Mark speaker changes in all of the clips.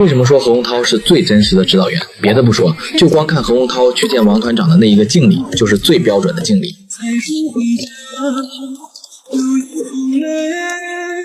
Speaker 1: 为什么说何洪涛是最真实的指导员？别的不说，就光看何洪涛去见王团长的那一个敬礼，就是最标准的敬礼。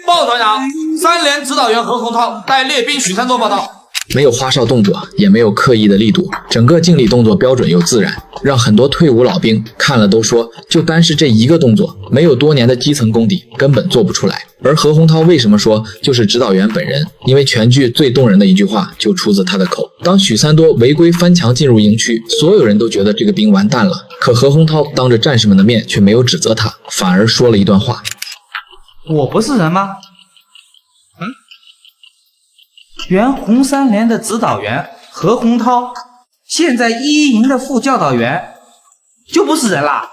Speaker 2: 报团长，3连指导员何洪涛带列兵许三多报道。
Speaker 1: 没有花哨动作，也没有刻意的力度，整个敬礼动作标准又自然，让很多退伍老兵看了都说，就单是这一个动作，没有多年的基层功底，根本做不出来。而何洪涛为什么说就是指导员本人？因为全剧最动人的一句话就出自他的口。当许三多违规翻墙进入营区，所有人都觉得这个兵完蛋了，可何洪涛当着战士们的面却没有指责他，反而说了一段话：
Speaker 3: 我不是人吗？原红3连的指导员何洪涛，现在1营的副教导员，就不是人啦。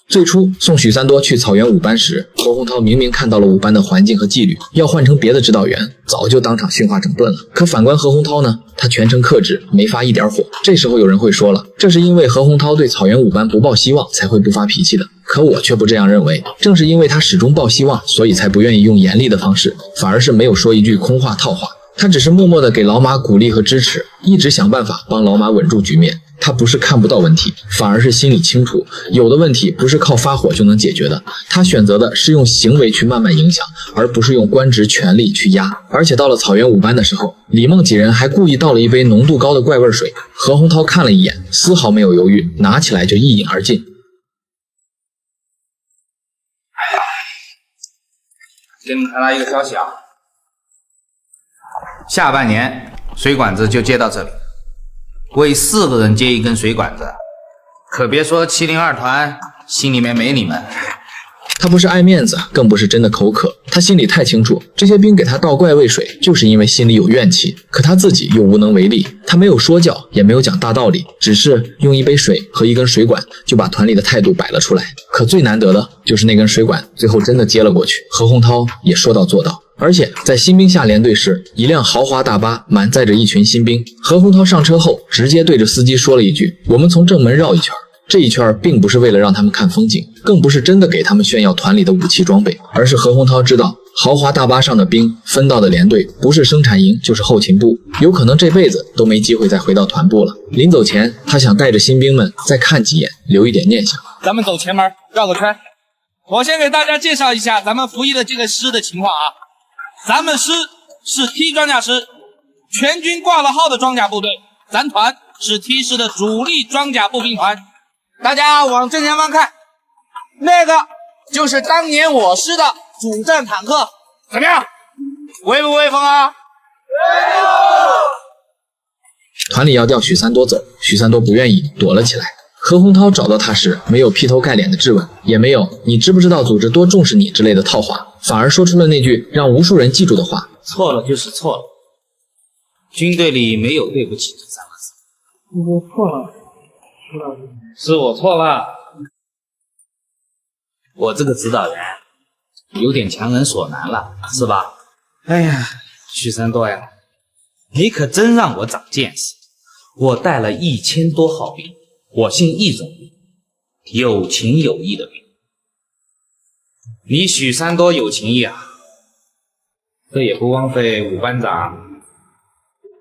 Speaker 1: 最初送许三多去草原5班时，何洪涛明明看到了5班的环境和纪律，要换成别的指导员，早就当场训话整顿了。可反观何洪涛呢，他全程克制，没发一点火。这时候有人会说了，这是因为何洪涛对草原5班不抱希望，才会不发脾气的。可我却不这样认为，正是因为他始终抱希望，所以才不愿意用严厉的方式，反而是没有说一句空话套话。他只是默默地给老马鼓励和支持，一直想办法帮老马稳住局面。他不是看不到问题，反而是心里清楚，有的问题不是靠发火就能解决的。他选择的是用行为去慢慢影响，而不是用官职权力去压。而且到了草原5班的时候，李梦几人还故意倒了一杯浓度高的怪味水。何洪涛看了一眼，丝毫没有犹豫，拿起来就一饮而尽。
Speaker 3: 给你们传达一个消息啊，下半年水管子就接到这里，为4个人接一根水管子，可别说702团心里面没你们。
Speaker 1: 他不是爱面子，更不是真的口渴，他心里太清楚，这些兵给他倒怪味水，就是因为心里有怨气，可他自己又无能为力。他没有说教，也没有讲大道理，只是用一杯水和一根水管就把团里的态度摆了出来。可最难得的就是那根水管最后真的接了过去，何洪涛也说到做到。而且在新兵下连队时，一辆豪华大巴满载着一群新兵，何洪涛上车后直接对着司机说了一句：我们从正门绕一圈。这一圈并不是为了让他们看风景，更不是真的给他们炫耀团里的武器装备，而是何洪涛知道豪华大巴上的兵分到的连队不是生产营就是后勤部，有可能这辈子都没机会再回到团部了。临走前，他想带着新兵们再看几眼，留一点念想。
Speaker 2: 咱们走前门，绕个圈。我先给大家介绍一下咱们服役的这个师的情况啊。咱们师是 T 装甲师，全军挂了号的装甲部队。咱团是 T 师的主力装甲步兵团。大家往正前方看，那个就是当年我师的主战坦克，怎么样？威不威风啊？威风！
Speaker 1: 团里要调许三多走，许三多不愿意，躲了起来。何洪涛找到他时，没有劈头盖脸的质问，也没有你知不知道组织多重视你之类的套话，反而说出了那句让无数人记住的话：
Speaker 3: 错了就是错了，军队里没有对不起这3个字。
Speaker 4: 我错了，
Speaker 3: 是我错了。我这个指导员有点强人所难了，是吧？哎呀，许三多呀，你可真让我长见识。我带了1000多号兵，我信一种兵，有情有义的兵。你许三多有情义啊，这也不枉费武班长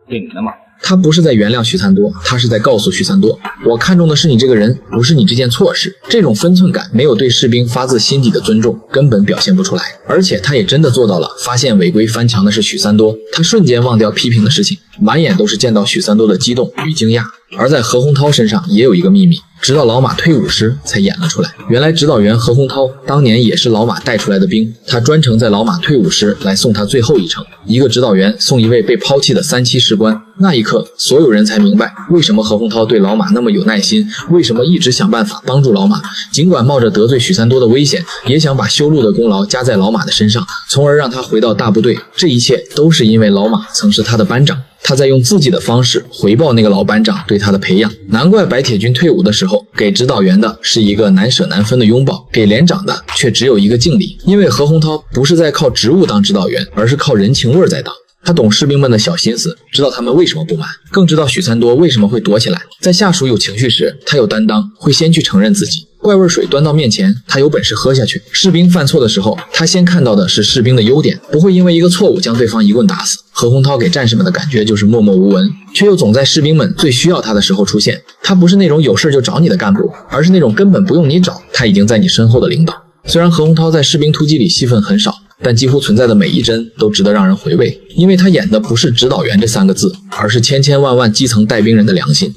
Speaker 3: 对你的嘛。
Speaker 1: 他不是在原谅许三多，他是在告诉许三多，我看重的是你这个人，不是你这件错事。这种分寸感没有对士兵发自心底的尊重，根本表现不出来。而且他也真的做到了，发现违规翻墙的是许三多，他瞬间忘掉批评的事情，满眼都是见到许三多的激动与惊讶。而在何洪涛身上也有一个秘密，直到老马退伍时才演了出来。原来指导员何洪涛当年也是老马带出来的兵，他专程在老马退伍时来送他最后一程。一个指导员送一位被抛弃的3期士官，那一刻所有人才明白为什么何洪涛对老马那么有耐心，为什么一直想办法帮助老马，尽管冒着得罪许三多的危险，也想把修路的功劳加在老马的身上，从而让他回到大部队。这一切都是因为老马曾是他的班长，他在用自己的方式回报那个老班长对他的培养。难怪白铁军退伍的时候给指导员的是一个难舍难分的拥抱，给连长的却只有一个敬礼。因为何洪涛不是在靠职务当指导员，而是靠人情味在当。他懂士兵们的小心思，知道他们为什么不满，更知道许三多为什么会躲起来。在下属有情绪时，他有担当，会先去承认自己，怪味水端到面前，他有本事喝下去。士兵犯错的时候，他先看到的是士兵的优点，不会因为一个错误将对方一棍打死。何洪涛给战士们的感觉就是默默无闻，却又总在士兵们最需要他的时候出现。他不是那种有事就找你的干部，而是那种根本不用你找，他已经在你身后的领导。虽然何洪涛在士兵突击里戏份很少，但几乎存在的每一帧都值得让人回味，因为他演的不是指导员这3个字，而是千千万万基层带兵人的良心。